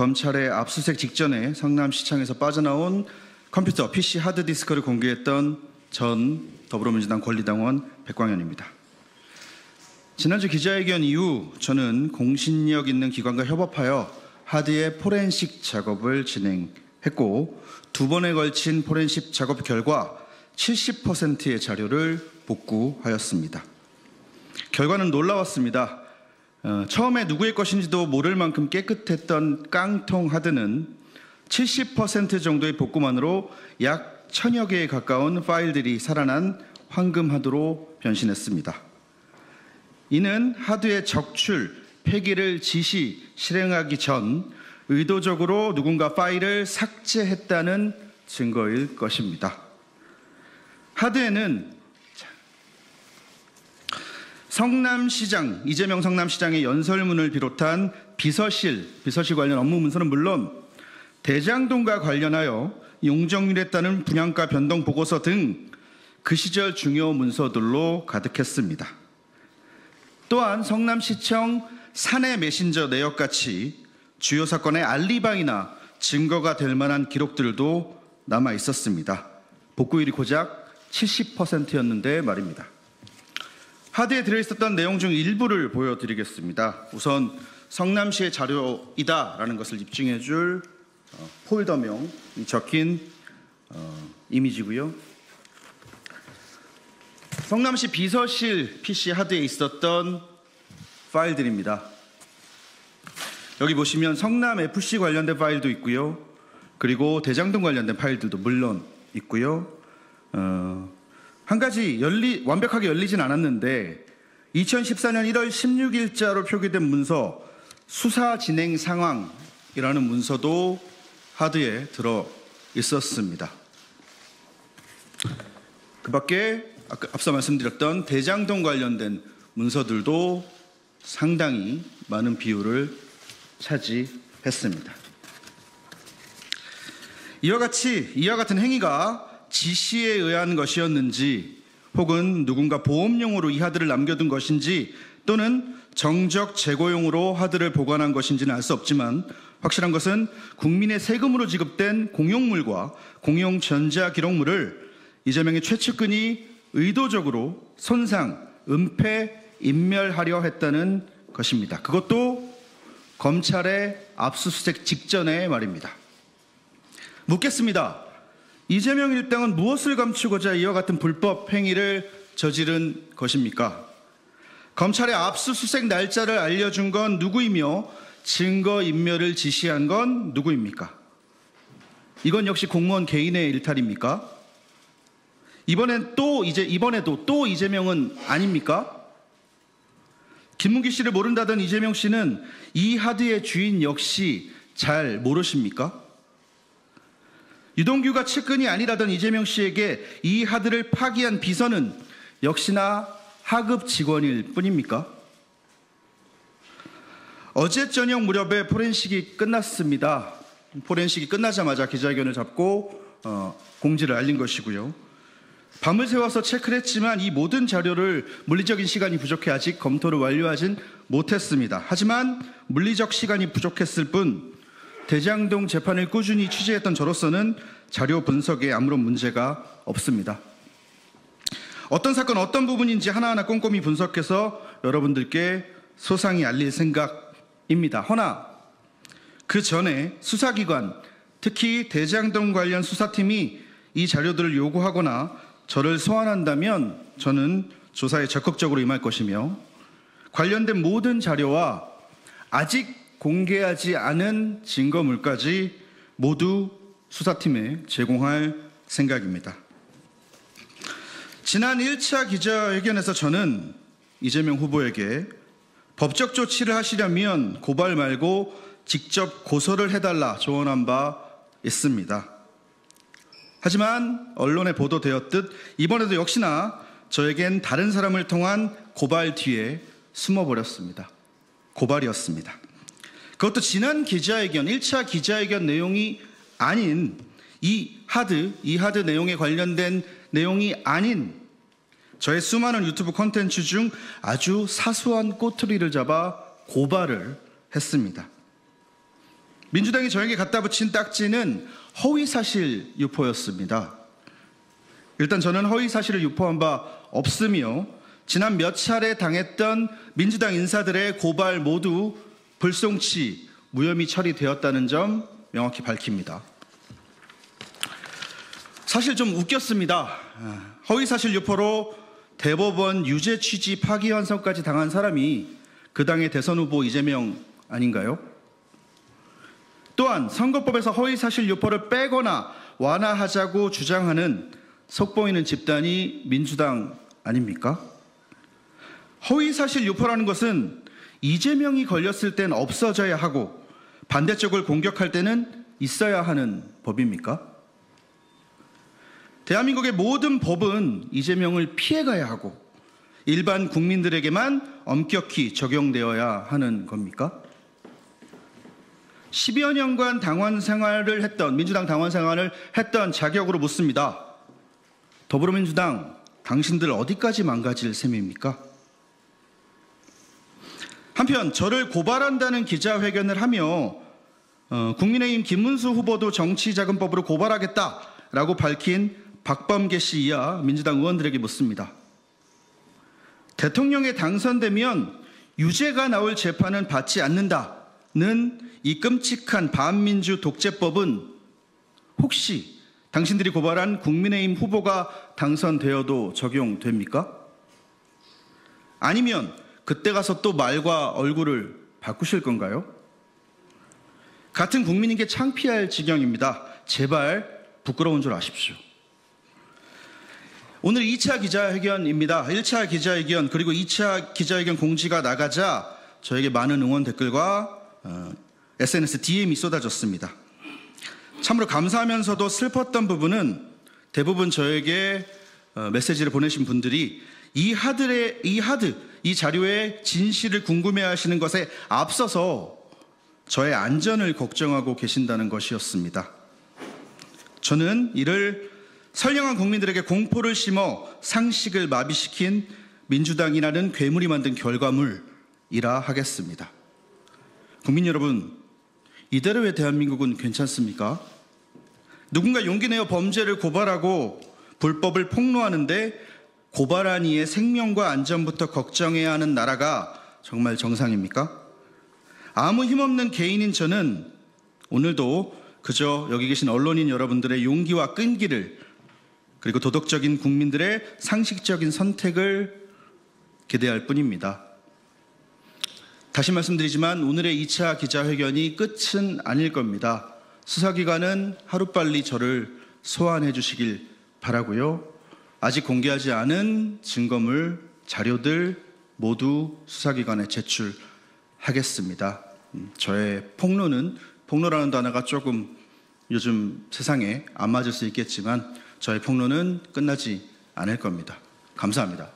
검찰의 압수수색 직전에 성남시청에서 빠져나온 컴퓨터 PC 하드디스크를 공개했던 전 더불어민주당 권리당원 백광현입니다. 지난주 기자회견 이후 저는 공신력 있는 기관과 협업하여 하드의 포렌식 작업을 진행했고 2번에 걸친 포렌식 작업 결과 70%의 자료를 복구하였습니다. 결과는 놀라웠습니다. 처음에 누구의 것인지도 모를 만큼 깨끗했던 깡통 하드는 70% 정도의 복구만으로 약 1000여 개에 가까운 파일들이 살아난 황금 하드로 변신했습니다. 이는 하드의 적출, 폐기를 실행하기 전 의도적으로 누군가 파일을 삭제했다는 증거일 것입니다. 하드에는 성남시장, 이재명 성남시장의 연설문을 비롯한 비서실 관련 업무 문서는 물론 대장동과 관련하여 용적률에 따른 분양가 변동 보고서 등 그 시절 중요 문서들로 가득했습니다. 또한 성남시청 사내 메신저 내역같이 주요 사건의 알리바이나 증거가 될 만한 기록들도 남아 있었습니다. 복구율이 고작 70%였는데 말입니다. 하드에 들어있었던 내용 중 일부를 보여드리겠습니다. 우선 성남시의 자료이다라는 것을 입증해줄 폴더명이 적힌 이미지고요. 성남시 비서실 PC 하드에 있었던 파일들입니다. 여기 보시면 성남FC 관련된 파일도 있고요. 그리고 대장동 관련된 파일들도 물론 있고요. 한 가지 완벽하게 열리진 않았는데 2014년 1월 16일자로 표기된 문서 수사 진행 상황이라는 문서도 하드에 들어 있었습니다. 그 밖에 앞서 말씀드렸던 대장동 관련된 문서들도 상당히 많은 비율을 차지했습니다. 이와 같은 행위가 지시에 의한 것이었는지 혹은 누군가 보험용으로 이 하드를 남겨둔 것인지 또는 정적 재고용으로 하드를 보관한 것인지는 알 수 없지만 확실한 것은 국민의 세금으로 지급된 공용물과 공용 전자기록물을 이재명의 최측근이 의도적으로 손상, 은폐, 인멸하려 했다는 것입니다. 그것도 검찰의 압수수색 직전에 말입니다. 묻겠습니다. 이재명 일당은 무엇을 감추고자 이와 같은 불법 행위를 저지른 것입니까? 검찰의 압수수색 날짜를 알려준 건 누구이며 증거인멸을 지시한 건 누구입니까? 이건 역시 공무원 개인의 일탈입니까? 이번에도 또 이재명은 아닙니까? 김문기 씨를 모른다던 이재명 씨는 이 하드의 주인 역시 잘 모르십니까? 유동규가 측근이 아니라던 이재명 씨에게 이 하드를 파기한 비서는 역시나 하급 직원일 뿐입니까? 어제 저녁 무렵에 포렌식이 끝났습니다. 포렌식이 끝나자마자 기자회견을 잡고 공지를 알린 것이고요. 밤을 새워서 체크를 했지만 이 모든 자료를 물리적인 시간이 부족해 아직 검토를 완료하진 못했습니다. 하지만 물리적 시간이 부족했을 뿐 대장동 재판을 꾸준히 취재했던 저로서는 자료 분석에 아무런 문제가 없습니다. 어떤 사건 어떤 부분인지 하나하나 꼼꼼히 분석해서 여러분들께 소상히 알릴 생각입니다. 허나 그 전에 수사기관, 특히 대장동 관련 수사팀이 이 자료들을 요구하거나 저를 소환한다면 저는 조사에 적극적으로 임할 것이며 관련된 모든 자료와 아직 공개하지 않은 증거물까지 모두 수사팀에 제공할 생각입니다. 지난 1차 기자회견에서 저는 이재명 후보에게 법적 조치를 하시려면 고발 말고 직접 고소를 해달라 조언한 바 있습니다. 하지만 언론에 보도되었듯 이번에도 역시나 저에겐 다른 사람을 통한 고발 뒤에 숨어버렸습니다. 고발이었습니다. 그것도 지난 기자회견, 1차 기자회견 내용이 아닌 이 하드 내용에 관련된 내용이 아닌 저의 수많은 유튜브 콘텐츠 중 아주 사소한 꼬투리를 잡아 고발을 했습니다. 민주당이 저에게 갖다 붙인 딱지는 허위사실 유포였습니다. 일단 저는 허위사실을 유포한 바 없으며 지난 몇 차례 당했던 민주당 인사들의 고발 모두 불송치, 무혐의 처리되었다는 점 명확히 밝힙니다. 사실 좀 웃겼습니다. 허위사실 유포로 대법원 유죄 취지 파기환송까지 당한 사람이 그 당의 대선 후보 이재명 아닌가요? 또한 선거법에서 허위사실 유포를 빼거나 완화하자고 주장하는 속보이는 집단이 민주당 아닙니까? 허위사실 유포라는 것은 이재명이 걸렸을 땐 없어져야 하고 반대쪽을 공격할 때는 있어야 하는 법입니까? 대한민국의 모든 법은 이재명을 피해가야 하고 일반 국민들에게만 엄격히 적용되어야 하는 겁니까? 10여 년간 당원 생활을 했던, 민주당 당원 생활을 했던 자격으로 묻습니다. 더불어민주당, 당신들 어디까지 망가질 셈입니까? 한편 저를 고발한다는 기자회견을 하며 국민의힘 김문수 후보도 정치자금법으로 고발하겠다라고 밝힌 박범계 씨 이하 민주당 의원들에게 묻습니다. 대통령에 당선되면 유죄가 나올 재판은 받지 않는다는 이 끔찍한 반민주 독재법은 혹시 당신들이 고발한 국민의힘 후보가 당선되어도 적용됩니까? 아니면 그때 가서 또 말과 얼굴을 바꾸실 건가요? 같은 국민에게 창피할 지경입니다. 제발 부끄러운 줄 아십시오. 오늘 2차 기자회견입니다. 1차 기자회견 그리고 2차 기자회견 공지가 나가자 저에게 많은 응원 댓글과 SNS DM이 쏟아졌습니다. 참으로 감사하면서도 슬펐던 부분은 대부분 저에게 메시지를 보내신 분들이 이 자료의 진실을 궁금해하시는 것에 앞서서 저의 안전을 걱정하고 계신다는 것이었습니다. 저는 이를 선량한 국민들에게 공포를 심어 상식을 마비시킨 민주당이라는 괴물이 만든 결과물이라 하겠습니다. 국민 여러분, 이대로의 대한민국은 괜찮습니까? 누군가 용기 내어 범죄를 고발하고 불법을 폭로하는데 고발한 이의 생명과 안전부터 걱정해야 하는 나라가 정말 정상입니까? 아무 힘없는 개인인 저는 오늘도 그저 여기 계신 언론인 여러분들의 용기와 끈기를 그리고 도덕적인 국민들의 상식적인 선택을 기대할 뿐입니다. 다시 말씀드리지만 오늘의 2차 기자회견이 끝은 아닐 겁니다. 수사기관은 하루빨리 저를 소환해 주시길 바라고요. 아직 공개하지 않은 증거물, 자료들 모두 수사기관에 제출하겠습니다. 저의 폭로라는 단어가 조금 요즘 세상에 안 맞을 수 있겠지만 저의 폭로는 끝나지 않을 겁니다. 감사합니다.